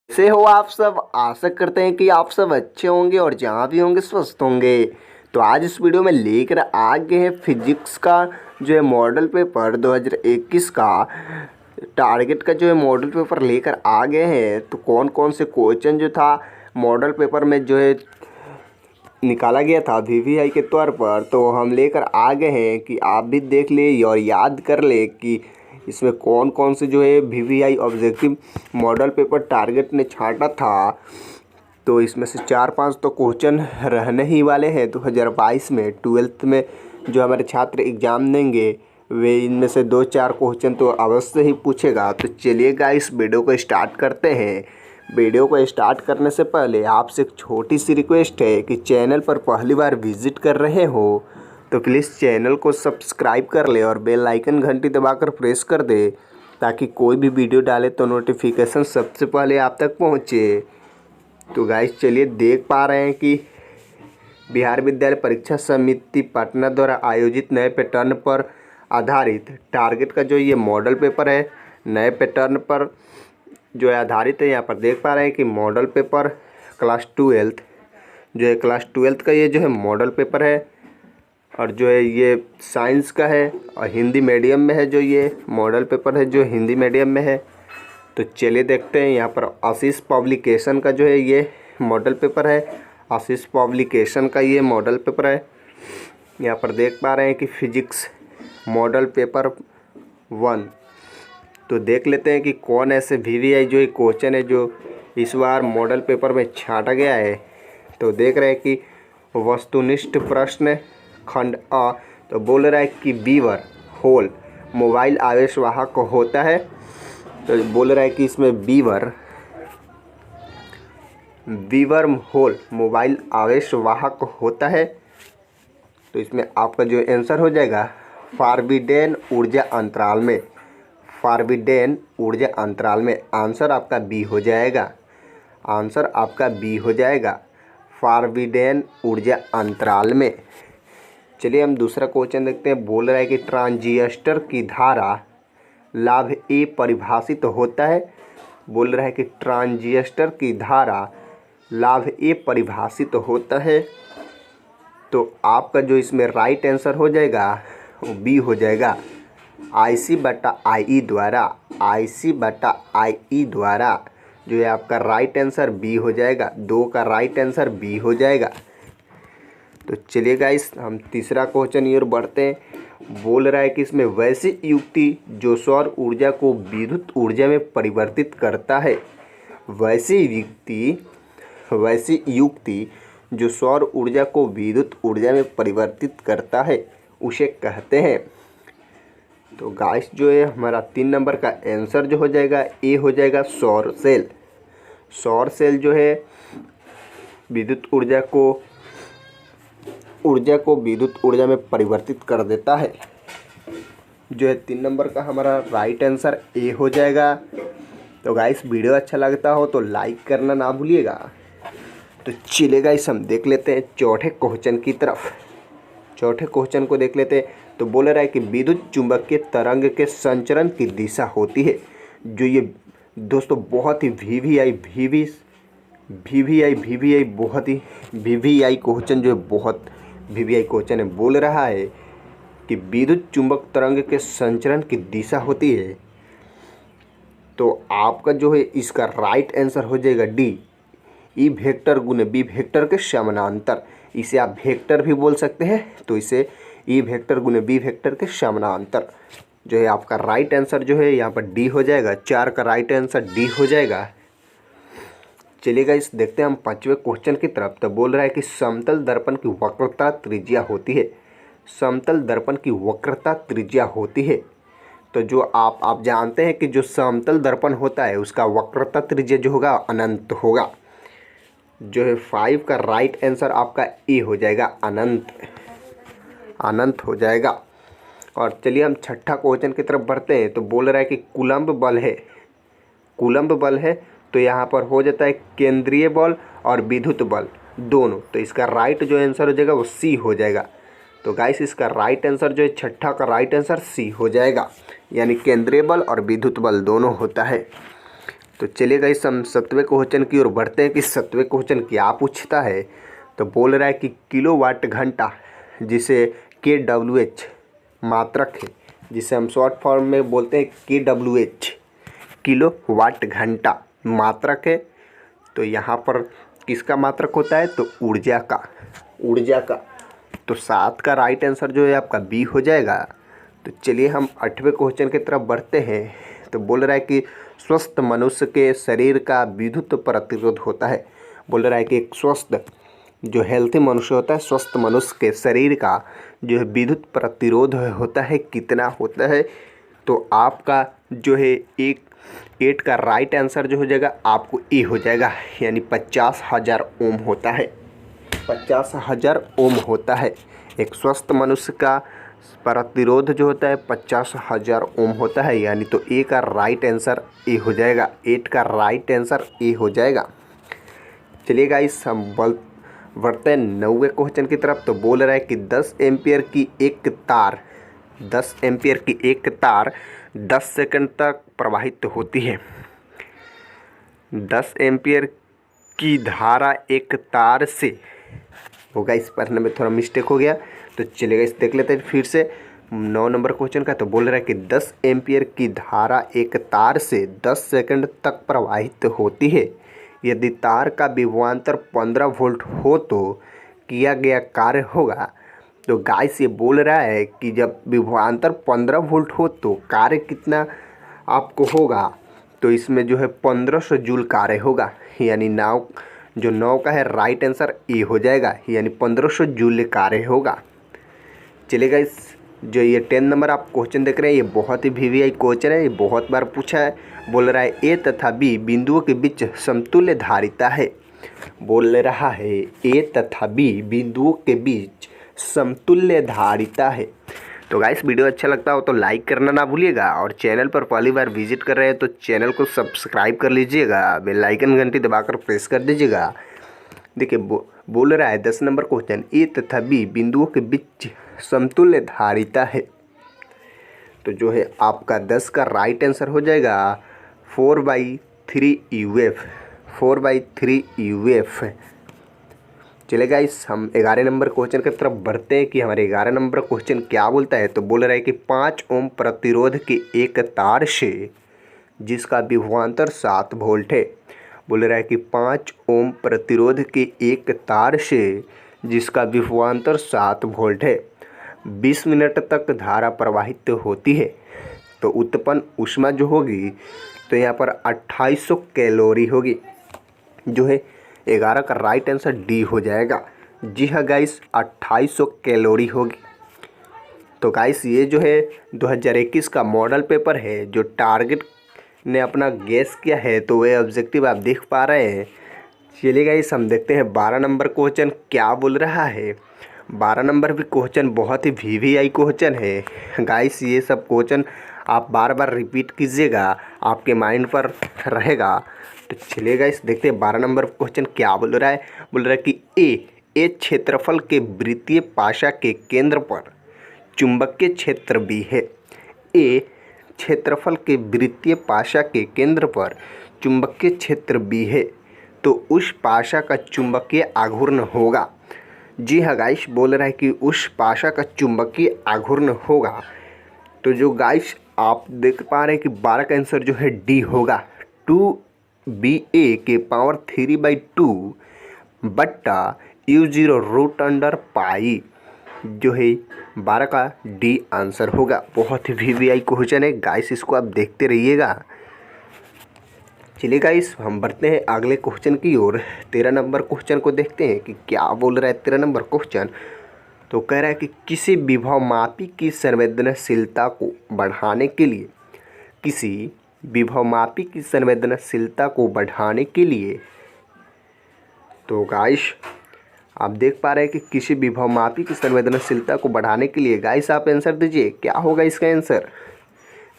कैसे हो आप सब। आशा करते हैं कि आप सब अच्छे होंगे और जहाँ भी होंगे स्वस्थ होंगे। तो आज इस वीडियो में लेकर आ गए हैं फिजिक्स का जो है मॉडल पेपर 2021 का टारगेट का जो है मॉडल पेपर लेकर आ गए हैं। तो कौन कौन से क्वेश्चन जो था मॉडल पेपर में जो है निकाला गया था वीवीआई के तौर पर, तो हम लेकर आ गए हैं कि आप भी देख ले और याद कर ले कि इसमें कौन कौन से जो है VVI objective model paper target ने छांटा था। तो इसमें से 4-5 तो क्वेश्चन रहने ही वाले हैं 2022 में 12th में जो हमारे छात्र एग्ज़ाम देंगे, वे इनमें से 2-4 क्वेश्चन तो अवश्य ही पूछेगा। तो चलिए गाइस वीडियो को स्टार्ट करते हैं। वीडियो को स्टार्ट करने से पहले आपसे एक छोटी सी रिक्वेस्ट है कि चैनल पर पहली बार विजिट कर रहे हो तो प्लीज़ चैनल को सब्सक्राइब कर ले और बेल आइकन घंटी दबाकर प्रेस कर दे, ताकि कोई भी वीडियो डाले तो नोटिफिकेशन सबसे पहले आप तक पहुंचे। तो गाइस चलिए देख पा रहे हैं कि बिहार विद्यालय परीक्षा समिति पटना द्वारा आयोजित नए पैटर्न पर आधारित टारगेट का जो ये मॉडल पेपर है, नए पैटर्न पर जो है आधारित है। यहाँ पर देख पा रहे हैं कि मॉडल पेपर क्लास 12th जो है क्लास 12th का ये जो है मॉडल पेपर है, और जो है ये साइंस का है और हिंदी मीडियम में है। जो ये मॉडल पेपर है जो हिंदी मीडियम में है। तो चलिए देखते हैं। यहाँ पर आशीष पब्लिकेशन का जो है ये मॉडल पेपर है, आशीष पब्लिकेशन का ये मॉडल पेपर है। यहाँ पर देख पा रहे हैं कि फिजिक्स मॉडल पेपर 1। तो देख लेते हैं कि कौन ऐसे वीवीआई जो क्वेश्चन है जो इस बार मॉडल पेपर में छांटा गया है। तो देख रहे हैं कि वस्तुनिष्ठ प्रश्न खंड अ, तो बोल रहा है कि बीवर होल मोबाइल आवेश वाहक होता है। तो बोल रहा है कि इसमें बीवर होल मोबाइल आवेश वाहक होता है। तो इसमें आपका जो आंसर हो जाएगा फारबिडेन ऊर्जा अंतराल में, फारबिडेन ऊर्जा अंतराल में। आंसर आपका बी हो जाएगा, आंसर आपका बी हो जाएगा, फारबिडेन ऊर्जा अंतराल में। चलिए हम दूसरा क्वेश्चन देखते हैं। बोल रहा है कि ट्रांजिस्टर की धारा लाभ ए परिभाषित होता है। बोल रहा है कि ट्रांजिस्टर की धारा लाभ ए परिभाषित होता है। तो आपका जो इसमें राइट आंसर हो जाएगा वो बी हो जाएगा, IC/IE द्वारा, IC/IE द्वारा जो है आपका राइट आंसर बी हो जाएगा। 2 का राइट आंसर बी हो जाएगा। तो चलिए गाइस हम तीसरा क्वेश्चन की ओर बढ़ते हैं। बोल रहा है कि इसमें वैसी युक्ति जो सौर ऊर्जा को विद्युत ऊर्जा में परिवर्तित करता है, वैसी युक्ति जो सौर ऊर्जा को विद्युत ऊर्जा में परिवर्तित करता है उसे कहते हैं। तो गाइस जो है हमारा 3 नंबर का आंसर जो हो जाएगा ए हो जाएगा सौर सेल। सौर सेल जो है विद्युत ऊर्जा को विद्युत ऊर्जा में परिवर्तित कर देता है। जो है 3 नंबर का हमारा राइट आंसर ए हो जाएगा। तो गाइस वीडियो अच्छा लगता हो तो लाइक करना ना भूलिएगा। तो चलिए गाइस हम देख लेते हैं चौथे क्वेश्चन की तरफ। चौथे क्वेश्चन को देख लेते हैं। तो बोल रहा है कि विद्युत चुंबकीय तरंग के संचरण की दिशा होती है। जो ये दोस्तों बहुत ही वीवीआई बहुत ही वीवीआई क्वेश्चन जो है बहुत वीवीआई क्वेश्चन है। बोल रहा है कि विद्युत चुंबक तरंग के संचरण की दिशा होती है। तो आपका जो है इसका राइट आंसर हो जाएगा डी, ई वेक्टर गुने बी वेक्टर के समानांतर। इसे आप वेक्टर भी बोल सकते हैं। तो इसे ई वेक्टर गुने बी वेक्टर के समानांतर जो है आपका राइट आंसर जो है यहाँ पर डी हो जाएगा। 4 का राइट आंसर डी हो जाएगा। चलिएगा इस देखते हैं हम 5वें क्वेश्चन की तरफ। तो बोल रहा है कि समतल दर्पण की वक्रता त्रिज्या होती है। समतल दर्पण की वक्रता त्रिज्या होती है। तो जो आप जानते हैं कि जो समतल दर्पण होता है उसका वक्रता त्रिज्या जो होगा अनंत होगा। जो है 5 का राइट आंसर आपका ए हो जाएगा, अनंत हो जाएगा। और चलिए हम छठा क्वेश्चन की तरफ बढ़ते हैं। तो बोल रहा है कि कूलम्ब बल है। तो यहाँ पर हो जाता है केंद्रीय बल और विद्युत बल दोनों। तो इसका राइट जो आंसर हो जाएगा वो सी हो जाएगा। तो गाइस इसका राइट आंसर जो है छठा का राइट आंसर सी हो जाएगा, यानी केंद्रीय बल और विद्युत बल दोनों होता है। तो चलिए गाइस हम 7वें क्वेश्चन की ओर बढ़ते हैं कि 7वें क्वेश्चन क्या पूछता है। तो बोल रहा है कि किलोवाट घंटा, जिसे KWH मात्रक है, जिसे हम शॉर्ट फॉर्म में बोलते हैं KWH, किलोवाट घंटा मात्रक है। तो यहाँ पर किसका मात्रक होता है? तो ऊर्जा का। तो 7 का राइट आंसर जो है आपका बी हो जाएगा। तो चलिए हम 8वें क्वेश्चन की तरफ बढ़ते हैं। तो बोल रहा है कि स्वस्थ मनुष्य के शरीर का विद्युत प्रतिरोध होता है। बोल रहा है कि एक स्वस्थ जो हेल्थी मनुष्य होता है, स्वस्थ मनुष्य के शरीर का जो है विद्युत प्रतिरोध होता है, कितना होता है? तो आपका जो है 8 का राइट आंसर जो हो जाएगा आपको ए हो जाएगा, यानी 50,000 ओम होता है। 50,000 ओम होता है। एक स्वस्थ मनुष्य का प्रतिरोध जो होता है 50,000 ओम होता है, यानी तो ए का राइट आंसर ए हो जाएगा। 8 का राइट आंसर ए हो जाएगा। चलिए गाइस हम बढ़ते हैं 9वें क्वेश्चन की तरफ। तो बोल रहा है कि 10 एम्पियर की एक तार 10 सेकंड तक प्रवाहित होती है। 10 एम्पियर की धारा एक तार से होगा, इस पढ़ने में थोड़ा मिस्टेक हो गया। तो चलिएगा इस देख लेते हैं फिर से 9 नंबर क्वेश्चन का। तो बोल रहा है कि 10 एम्पियर की धारा एक तार से 10 सेकंड तक प्रवाहित होती है। यदि तार का विभवांतर 15 वोल्ट हो तो किया गया कार्य होगा। तो गाइस ये बोल रहा है कि जब विभवांतर 15 वोल्ट हो तो कार्य कितना आपको होगा? तो इसमें जो है 1500 जूल कार्य होगा, यानी 9 का है राइट आंसर ए हो जाएगा, यानी 1500 जूल कार्य होगा। चलेगा इस जो ये 10 नंबर आप क्वेश्चन देख रहे हैं, ये बहुत ही VVI क्वेश्चन है, ये बहुत बार पूछा है। बोल रहा है ए तथा बी बिंदुओं के बीच समतुल्य धारिता है। बोल रहा है ए तथा बी बिंदुओं के बीच समतुल्य धारिता है। तो गाइस वीडियो अच्छा लगता हो तो लाइक करना ना भूलिएगा, और चैनल पर पहली बार विजिट कर रहे हैं तो चैनल को सब्सक्राइब कर लीजिएगा, बेल आइकन घंटी दबाकर प्रेस कर दीजिएगा। देखिए बोल रहा है 10 नंबर क्वेश्चन, ए तथा बी बिंदुओं के बीच समतुल्य धारिता है। तो जो है आपका 10 का राइट आंसर हो जाएगा 4/3 UF, 4/3 UF। चलेगा इस हम 11 नंबर क्वेश्चन की तरफ बढ़ते हैं कि हमारे 11 नंबर क्वेश्चन क्या बोलता है। तो बोल रहा है कि 5 ओम प्रतिरोध के एक तार से जिसका विभवांतर 7 वोल्ट है। बोल रहा है कि 5 ओम प्रतिरोध के एक तार से जिसका विभवांतर 7 वोल्ट है 20 मिनट तक धारा प्रवाहित होती है। तो उत्पन्न ऊष्मा जो होगी तो यहाँ पर 2800 कैलोरी होगी, जो है 11 का राइट आंसर डी हो जाएगा। जी हाँ गाइस, 2800 कैलोरी होगी। तो गाइस ये जो है 2021 का मॉडल पेपर है, जो टारगेट ने अपना गेस किया है, तो वह ऑब्जेक्टिव आप देख पा रहे हैं। चलिए गाइस हम देखते हैं 12 नंबर क्वेश्चन क्या बोल रहा है। 12 नंबर भी क्वेश्चन बहुत ही VVI क्वेश्चन है गाइस। ये सब क्वेश्चन आप बार बार रिपीट कीजिएगा, आपके माइंड पर रहेगा। तो चलिए गाइस देखते हैं 12 नंबर क्वेश्चन क्या बोल रहा है। बोल रहा है कि ए क्षेत्रफल के वृत्तीय पाशा के केंद्र पर चुंबकीय क्षेत्र भी है। ए क्षेत्रफल के वृत्तीय पाशा के केंद्र पर चुंबकीय क्षेत्र भी है, तो उस पाशा का चुंबकीय आघूर्ण होगा। जी हाँ गाइस, बोल रहा है कि उस पाशा का चुंबकीय आघूर्ण होगा। तो जो गाइस आप देख पा रहे हैं कि 12 का आंसर जो है डी होगा, 2BA के पावर 3/2 बट्टा U0 रूट अंडर पाई, जो है 12 का डी आंसर होगा। बहुत ही VVI क्वेश्चन है गाइस, इसको आप देखते रहिएगा। चलिए गाइस हम बढ़ते हैं अगले क्वेश्चन की ओर। 13 नंबर क्वेश्चन को देखते हैं कि क्या बोल रहा है 13 नंबर क्वेश्चन। तो कह रहा है कि किसी विभवमापी की संवेदनशीलता को बढ़ाने के लिए, किसी विभवमापी की संवेदनशीलता को बढ़ाने के लिए, तो गाइस आप देख पा रहे हैं कि किसी विभवमापी की संवेदनशीलता को बढ़ाने के लिए, गाइस आप आंसर दीजिए क्या होगा इसका आंसर।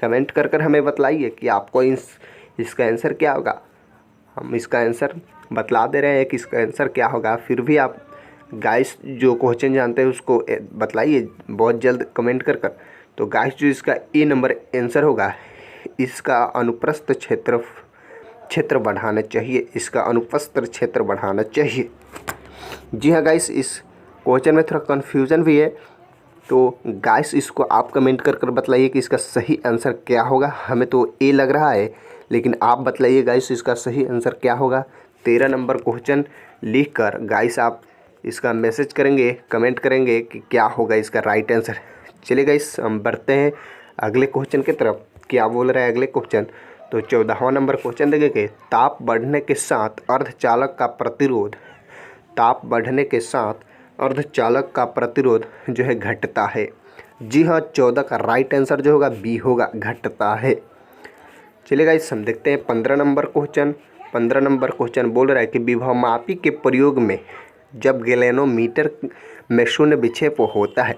कमेंट कर हमें बतलाइए कि आपको इसका आंसर क्या होगा। हम इसका आंसर बतला दे रहे हैं कि इसका आंसर क्या होगा, फिर भी आप गाइस जो क्वेश्चन जानते हैं उसको बतलाइए बहुत जल्द कमेंट कर। तो गाइस जो इसका ए नंबर आंसर होगा, इसका अनुप्रस्थ क्षेत्र क्षेत्र बढ़ाना चाहिए, इसका अनुप्रस्थ क्षेत्र बढ़ाना चाहिए। जी हाँ गाइस, इस क्वेश्चन में थोड़ा कन्फ्यूज़न भी है, तो गाइस इसको आप कमेंट कर कर बतलाइए कि इसका सही आंसर क्या होगा। हमें तो ए लग रहा है, लेकिन आप बतलाइए गाइस इसका सही आंसर क्या होगा। 13 नंबर क्वेश्चन लिख कर गाइस आप इसका मैसेज करेंगे, कमेंट करेंगे कि क्या होगा इसका राइट आंसर। चलिए गाइस हम बढ़ते हैं अगले क्वेश्चन की तरफ। क्या बोल रहा है अगले क्वेश्चन, तो 14वां नंबर क्वेश्चन देखेंगे। ताप बढ़ने के साथ अर्धचालक का प्रतिरोध, ताप बढ़ने के साथ अर्धचालक का प्रतिरोध जो है घटता है। जी हाँ, 14 का राइट आंसर जो होगा बी होगा, घटता है। चलिए गाइस हम देखते हैं 15 नंबर क्वेश्चन। 15 नंबर क्वेश्चन बोल रहा है कि विभवमापी के प्रयोग में जब गैल्वेनोमीटर में शून्य विक्षेप होता है,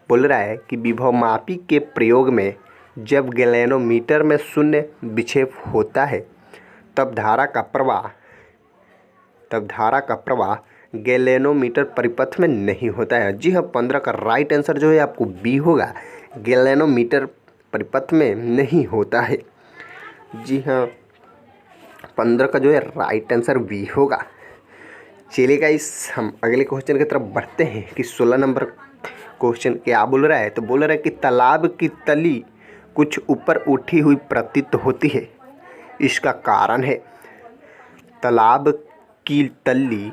बोल रहा है कि विभवमापी के प्रयोग में जब गैल्वेनोमीटर में शून्य विक्षेप होता है तब धारा का प्रवाह गैल्वेनोमीटर परिपथ में नहीं होता है। जी हाँ, 15 का राइट आंसर जो है आपको बी होगा, गैल्वेनोमीटर परिपथ में नहीं होता है। जी हाँ, 15 का जो है राइट आंसर बी होगा। चलिए गाइस हम अगले क्वेश्चन की तरफ बढ़ते हैं कि 16 नंबर क्वेश्चन क्या बोल रहा है, तो बोल रहा है कि तालाब की तली कुछ ऊपर उठी हुई प्रतीत होती है, इसका कारण है। तालाब की तली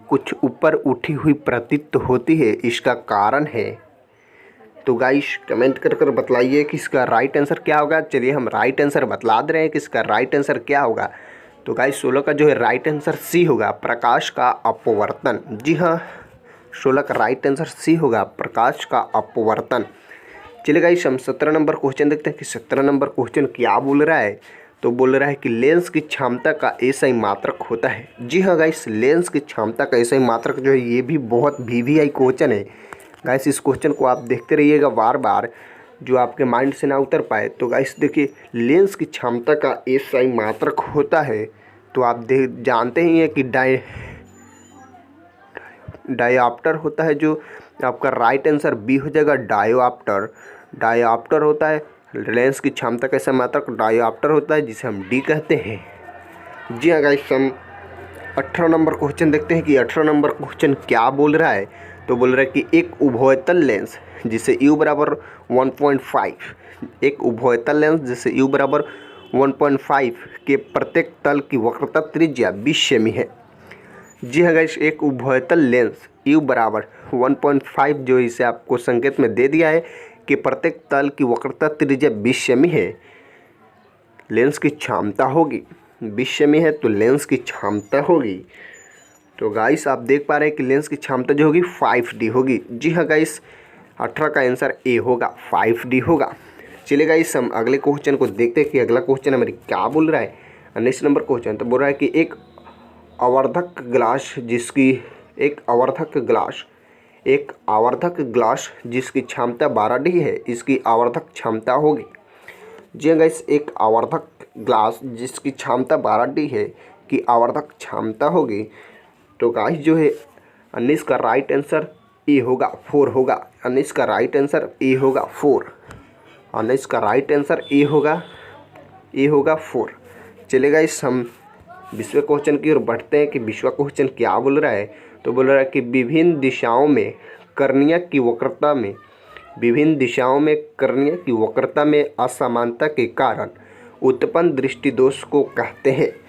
कुछ ऊपर उठी हुई प्रतीत होती है, इसका कारण है। तो गाइस कमेंट कर कर बतलाइए कि इसका राइट आंसर क्या होगा। चलिए हम राइट आंसर बतला दे रहे हैं कि इसका राइट आंसर क्या होगा। तो गाइस 16 का जो है राइट आंसर सी होगा, प्रकाश का अपवर्तन। जी हाँ, 16 का राइट आंसर सी होगा, प्रकाश का अपवर्तन। चलिए गाइस हम 17 नंबर क्वेश्चन देखते हैं कि 17 नंबर क्वेश्चन क्या बोल रहा है, तो बोल रहा है कि लेंस की क्षमता का एसआई मात्रक होता है। जी हाँ गाइस, लेंस की क्षमता का एसआई मात्रक जो है ये भी बहुत वीवीआई क्वेश्चन है। गाइस इस क्वेश्चन को आप देखते रहिएगा बार बार, जो आपके माइंड से ना उतर पाए। तो गाइस देखिए, लेंस की क्षमता का एसआई मात्रक होता है, तो आप जानते ही हैं कि डायोप्टर होता है, जो आपका राइट आंसर बी हो जाएगा, डायोप्टर होता है। लेंस की क्षमता का एसआई मात्रक डायोप्टर होता है, जिसे हम डी कहते हैं। जी हाँ गाइस, हम 18 नंबर क्वेश्चन देखते हैं कि 18 नंबर क्वेश्चन क्या बोल रहा है, तो बोल रहा है कि एक उभयतल लेंस जिसे u बराबर 1.5, एक उभयतल लेंस जिसे u बराबर 1.5 के प्रत्येक तल की वक्रता त्रिज्या 20 सेमी है। जी हाँ गाइस, एक उभयतल लेंस u बराबर 1.5 जो इसे आपको संकेत में दे दिया है कि प्रत्येक तल की वक्रता त्रिज्या 20 सेमी है। लेंस की क्षमता होगी 20 सेमी है, तो लेंस की क्षमता होगी, तो गाइस आप देख पा रहे हैं कि लेंस की क्षमता जो होगी 5D होगी। जी हाँ गाइस, 18 का आंसर ए होगा, 5D होगा। चलिए गाइस हम अगले क्वेश्चन को देखते हैं कि अगला क्वेश्चन हमारी क्या बोल रहा है। 19 नंबर क्वेश्चन तो बोल रहा है कि एक आवर्धक ग्लास जिसकी क्षमता 12D है, इसकी आवर्धक क्षमता होगी। जी हाँ गाइस, एक आवर्धक ग्लास जिसकी क्षमता 12D है की आवर्धक क्षमता होगी। तो गाइस जो है 19 का राइट आंसर ए होगा, 4 होगा। 19 का राइट आंसर ए होगा 4। 19 का राइट आंसर ए होगा 4। चलिए गाइस हम 20वें क्वेश्चन की ओर बढ़ते हैं कि 20वां क्वेश्चन क्या बोल रहा है, तो बोल रहा है कि विभिन्न दिशाओं में कर्णीय की वक्रता में असमानता के कारण उत्पन्न दृष्टिदोष को कहते हैं।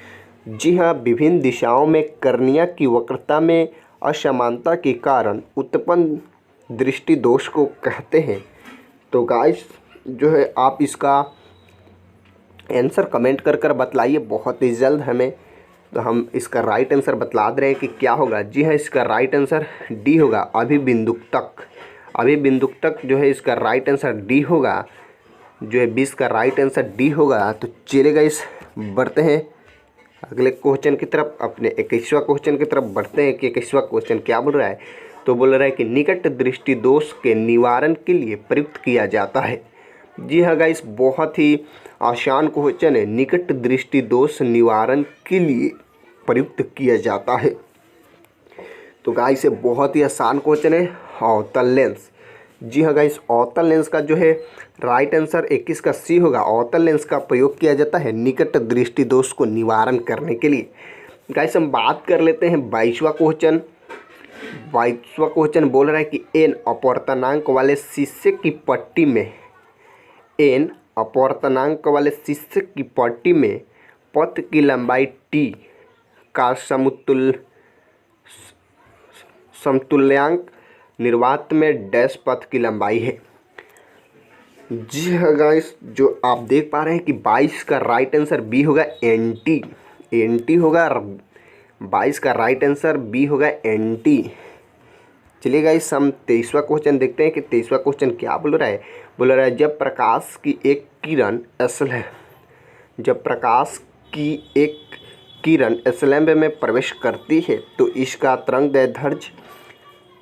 जी हाँ, विभिन्न दिशाओं में कर्णीय की वक्रता में असमानता के कारण उत्पन्न दृष्टिदोष को कहते हैं। तो गाइस जो है आप इसका आंसर कमेंट कर कर बतलाइए बहुत ही जल्द हमें, तो हम इसका राइट आंसर बतला दे रहे हैं कि क्या होगा। जी हाँ, इसका राइट आंसर डी होगा, अभिबिंदुक तक जो है इसका राइट आंसर डी होगा, जो है 20 का राइट आंसर डी होगा। तो चलिए गाइस बढ़ते हैं अगले क्वेश्चन की तरफ, अपने 21वां क्वेश्चन की तरफ बढ़ते हैं कि 21वां क्वेश्चन क्या बोल रहा है, तो बोल रहा है कि निकट दृष्टि दोष के निवारण के लिए प्रयुक्त किया जाता है। जी हाँ गाइस, बहुत ही आसान क्वेश्चन है, निकट दृष्टि दोष निवारण के लिए प्रयुक्त किया जाता है। तो गाइस ये बहुत ही आसान क्वेश्चन है। अवतल लेंस, जी हाँ गाइस, अवतल लेंस का जो है राइट आंसर 21 का सी होगा। अवतल लेंस का प्रयोग किया जाता है निकट दृष्टि दोष को निवारण करने के लिए। गाइस हम बात कर लेते हैं 22वां क्वेश्चन। 22वां क्वेश्चन बोल रहा है कि एन अपवर्तनांक वाले शीशे की पट्टी में पथ की लंबाई टी का समतुल्यांक निर्वात में डैश पथ की लंबाई है। जी हाँ गाइस, जो आप देख पा रहे हैं कि 22 का राइट आंसर बी होगा एन टी होगा। 22 का राइट आंसर बी होगा एन टी। चलिए गाइस हम 23वां क्वेश्चन देखते हैं कि 23वां क्वेश्चन क्या बोल रहा है। जब प्रकाश की एक किरण स्लैब में प्रवेश करती है तो इसका तरंगदैर्ध्य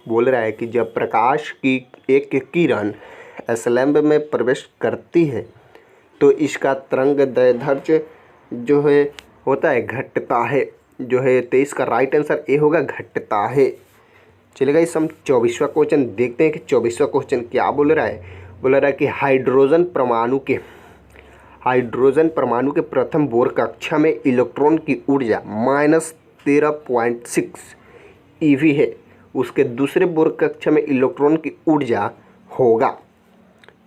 बोल रहा है कि जब प्रकाश की एक किरण स्लैब में प्रवेश करती है तो इसका तरंगदैर्ध्य जो है होता है घटता है। जो है 23 का राइट आंसर ए होगा, घटता है। चलिए गाइस हम 24वां क्वेश्चन देखते हैं कि 24वां क्वेश्चन क्या बोल रहा है कि हाइड्रोजन परमाणु के प्रथम बोर कक्षा में इलेक्ट्रॉन की ऊर्जा -13.6 eV है। उसके दूसरे बोर कक्षा में इलेक्ट्रॉन की ऊर्जा होगा,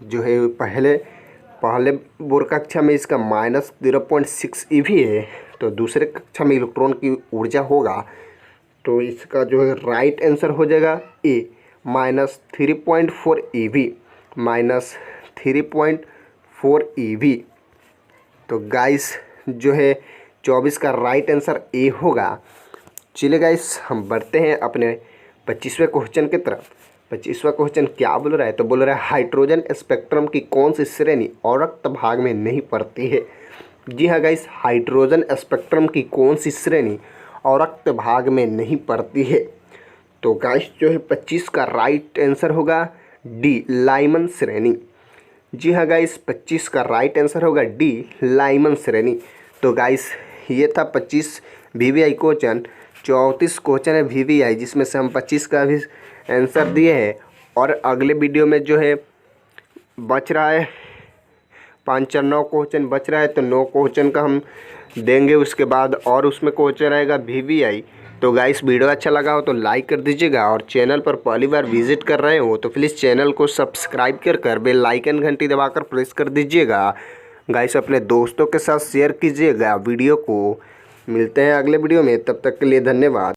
जो है पहले बोर कक्षा में इसका -0.6 eV है, तो दूसरे कक्षा में इलेक्ट्रॉन की ऊर्जा होगा, तो इसका जो है राइट आंसर हो जाएगा ए -3.4 eV। तो गाइस जो है 24 का राइट आंसर ए होगा। चलिए गाइस हम बढ़ते हैं अपने 25वें क्वेश्चन की तरफ। 25वां क्वेश्चन क्या बोल रहा है, तो बोल रहा है हाइड्रोजन स्पेक्ट्रम की कौन सी श्रेणी अवरक्त भाग में नहीं पड़ती है। जी हाँ गाइस, हाइड्रोजन स्पेक्ट्रम की कौन सी श्रेणी अवरक्त भाग में नहीं पड़ती है। तो गाइस जो है 25 का राइट आंसर होगा डी, लाइमन श्रेणी। जी हाँ गाइस, 25 का राइट आंसर होगा डी, लाइमन श्रेणी। तो गाइस ये था 25 VVI क्वेश्चन। 34 क्वेश्चन है VVI, जिसमें से हम 25 का भी आंसर दिए हैं। और अगले वीडियो में जो है बच रहा है 5-9 क्वेश्चन बच रहा है, तो 9 क्वेश्चन का हम देंगे उसके बाद, और उसमें क्वेश्चन रहेगा VVI। तो गाइस वीडियो अच्छा लगा हो तो लाइक कर दीजिएगा, और चैनल पर पहली बार विजिट कर रहे हो तो प्लीज़ चैनल को सब्सक्राइब कर बेल आइकन घंटी दबाकर प्रेस कर दीजिएगा। गाइस अपने दोस्तों के साथ शेयर कीजिएगा वीडियो को। मिलते हैं अगले वीडियो में, तब तक के लिए धन्यवाद।